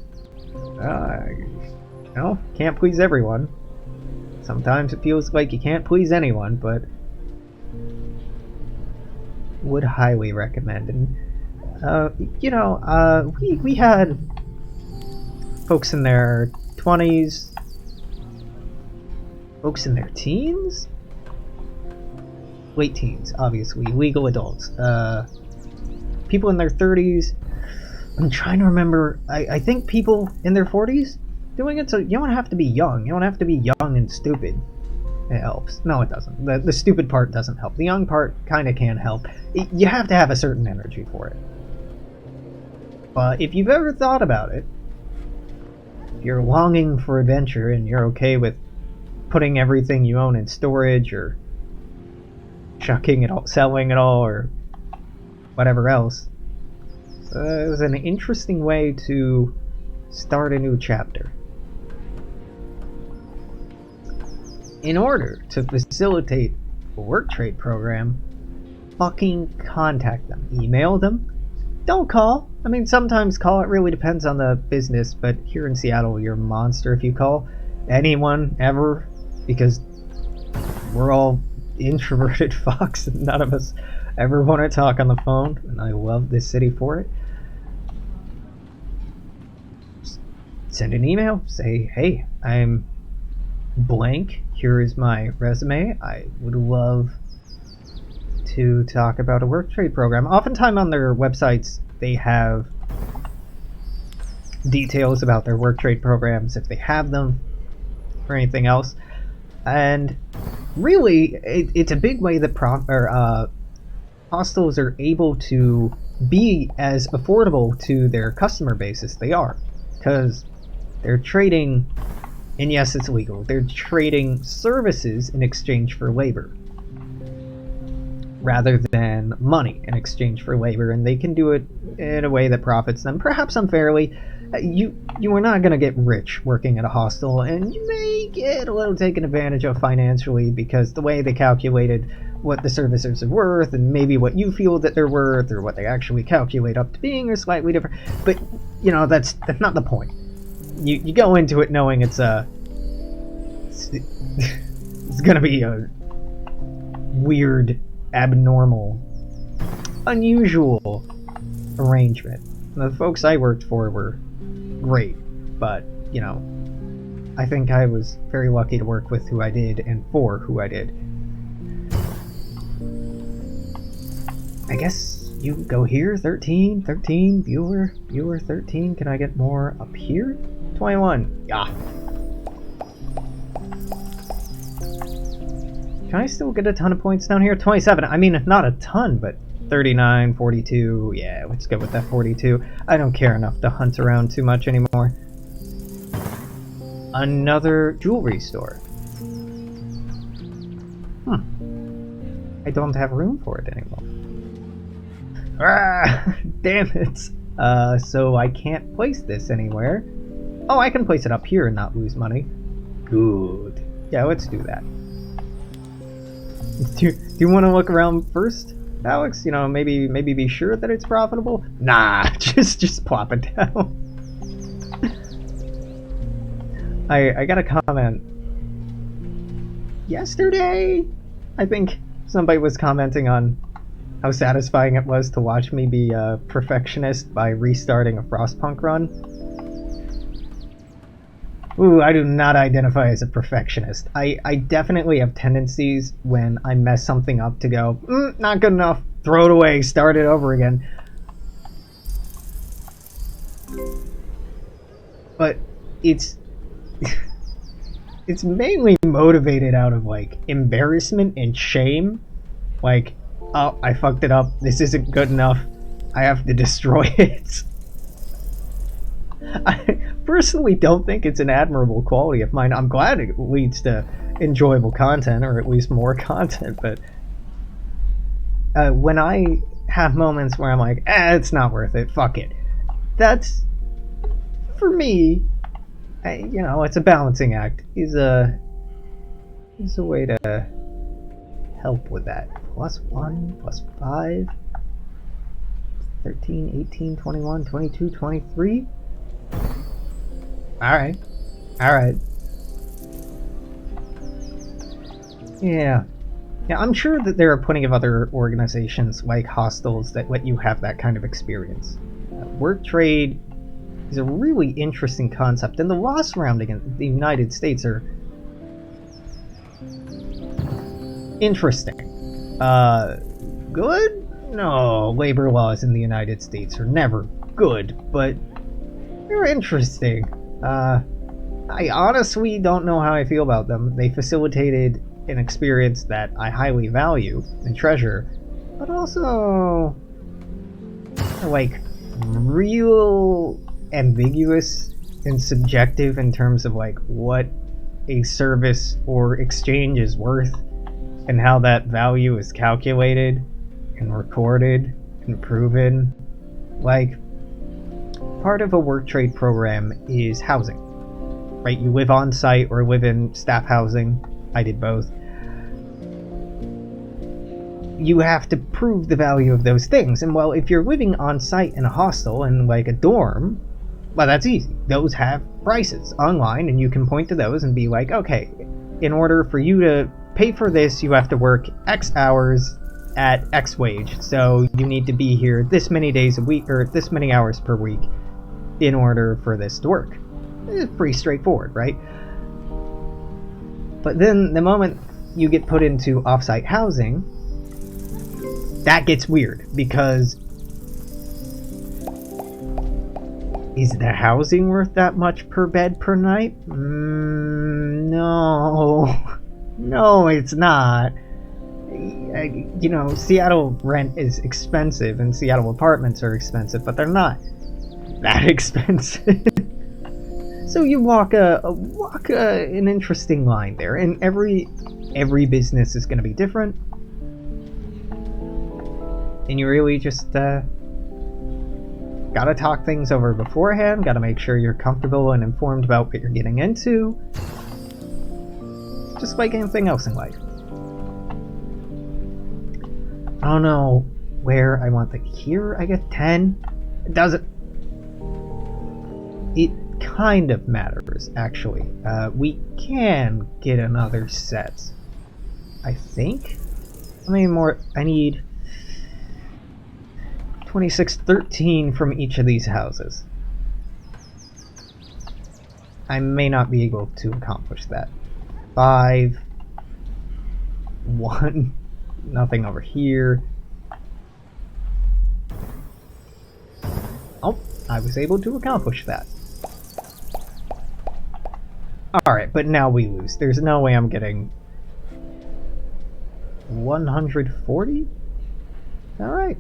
you know, can't please everyone. Sometimes it feels like you can't please anyone, but would highly recommend. And, you know, we had folks in their 20s, folks in their teens? Late teens, obviously, legal adults. People in their 30s. I'm trying to remember, I think people in their 40s doing it, so you don't have to be young. You don't have to be young and stupid. It helps. No, it doesn't. The stupid part doesn't help. The young part kind of can help. You have to have a certain energy for it. But if you've ever thought about it, if you're longing for adventure and you're okay with putting everything you own in storage or chucking it all, selling it all, or whatever else, it was an interesting way to start a new chapter. In order to facilitate a work trade program, fucking contact them. Email them. Don't call. I mean, sometimes call. It really depends on the business, but here in Seattle, you're a monster if you call anyone ever, because we're all introverted fucks and none of us ever want to talk on the phone, and I love this city for it. Just send an email, say, hey, I'm blank, here is my resume, I would love to talk about a work trade program. Oftentimes on their websites, they have details about their work trade programs, if they have them, or anything else. And really, it's a big way that hostels are able to be as affordable to their customer base as they are, because they're trading, and yes, it's legal, they're trading services in exchange for labor rather than money in exchange for labor, and they can do it in a way that profits them, perhaps unfairly. You are not going to get rich working at a hostel, and you may get a little taken advantage of financially because the way they calculated what the services are worth and maybe what you feel that they're worth or what they actually calculate up to being are slightly different. But you know, that's not the point. You go into it knowing it's gonna be a weird, abnormal, unusual arrangement. The folks I worked for were great, but you know, I think I was very lucky to work with who I did and for who I did. I guess you go here, 13, viewer 13. Can I get more up here? 21. Yeah. Can I still get a ton of points down here? 27. I mean, not a ton, but 39, 42. Yeah, let's go with that 42. I don't care enough to hunt around too much anymore. Another jewelry store. I don't have room for it anymore. Ah, damn it. So I can't place this anywhere. Oh, I can place it up here and not lose money. Good. Yeah, let's do that. Do you want to look around first, Alex? You know, maybe be sure that it's profitable? Nah, just plop it down. I got a comment yesterday. I think somebody was commenting on how satisfying it was to watch me be a perfectionist by restarting a Frostpunk run. Ooh, I do not identify as a perfectionist. I definitely have tendencies when I mess something up to go, not good enough, throw it away, start it over again. But it's it's mainly motivated out of like embarrassment and shame. Like, oh, I fucked it up, this isn't good enough, I have to destroy it. I personally don't think it's an admirable quality of mine. I'm glad it leads to enjoyable content, or at least more content, but when I have moments where I'm like, it's not worth it, fuck it. That's, for me, you know, it's a balancing act. Is a way to help with that. +1, +5, 13, 18, 21, 22, 23. Alright. Yeah, I'm sure that there are plenty of other organizations like hostels that let you have that kind of experience. Work trade is a really interesting concept, and the laws surrounding the United States are interesting. Good? No, labor laws in the United States are never good, but they're interesting. I honestly don't know how I feel about them. They facilitated an experience that I highly value and treasure, but also like real ambiguous and subjective in terms of like what a service or exchange is worth and how that value is calculated and recorded and proven. Like, part of a work trade program is housing, right? You live on site or live in staff housing. I did both. You have to prove the value of those things. And well, if you're living on site in a hostel and like a dorm, well, that's easy. Those have prices online, and you can point to those and be like, okay, in order for you to pay for this, you have to work X hours at X wage. So you need to be here this many days a week, or this many hours per week, in order for this to work. It's pretty straightforward, right? But then the moment you get put into offsite housing, that gets weird, because is the housing worth that much per bed per night? No. No, it's not. You know, Seattle rent is expensive and Seattle apartments are expensive, but they're not that expensive. So you walk an interesting line there, and every business is going to be different, and you really just gotta talk things over beforehand. Gotta make sure you're comfortable and informed about what you're getting into, just like anything else in life. I don't know where I want the here. I get 10. It doesn't. It kind of matters, actually. We can get another set, I think. How many more? I need 26, 13 from each of these houses. I may not be able to accomplish that. 5, 1, nothing over here. Oh, I was able to accomplish that. Alright, but now we lose. There's no way I'm getting 140? Alright.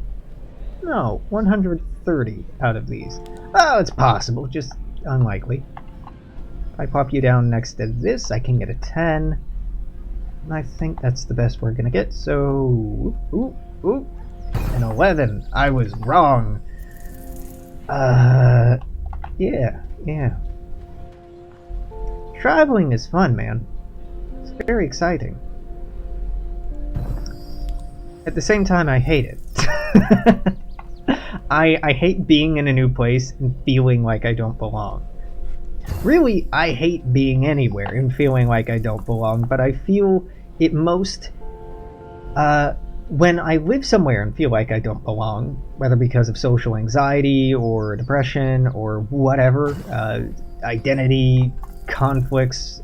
No, 130 out of these. Oh, it's possible, just unlikely. If I pop you down next to this, I can get a 10. And I think that's the best we're gonna get, so... Ooh, an 11. I was wrong. Yeah. Traveling is fun, man. It's very exciting. At the same time, I hate it. I hate being in a new place and feeling like I don't belong. Really, I hate being anywhere and feeling like I don't belong, but I feel it most when I live somewhere and feel like I don't belong, whether because of social anxiety or depression or whatever, identity conflicts,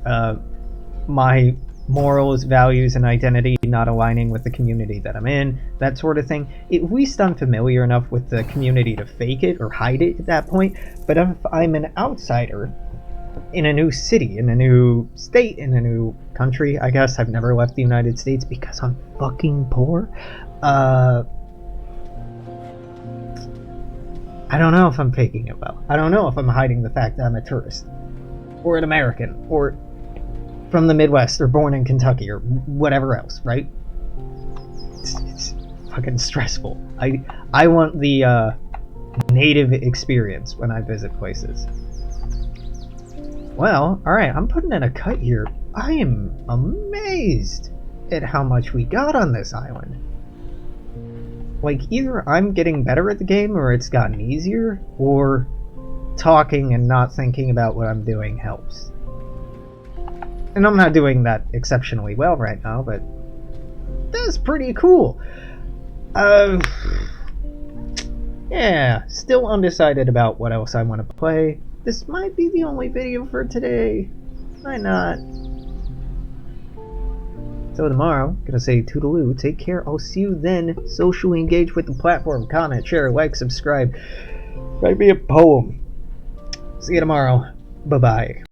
my morals, values, and identity not aligning with the community that I'm in, that sort of thing. At least I'm familiar enough with the community to fake it or hide it at that point. But if I'm an outsider in a new city, in a new state, in a new country, I guess I've never left the United States because I'm fucking poor. I don't know if I'm faking it well. I don't know if I'm hiding the fact that I'm a tourist, or an American, or from the Midwest, or born in Kentucky, or whatever else, right? It's fucking stressful. I want the native experience when I visit places. Well, alright, I'm putting in a cut here. I am amazed at how much we got on this island. Like, either I'm getting better at the game, or it's gotten easier, or talking and not thinking about what I'm doing helps. And I'm not doing that exceptionally well right now, but that's pretty cool. Yeah, still undecided about what else I want to play. This might be the only video for today. Why not? So tomorrow, gonna say toodaloo, take care, I'll see you then. Socially engage with the platform, comment, share, like, subscribe. Write me a poem. See you tomorrow. Bye-bye.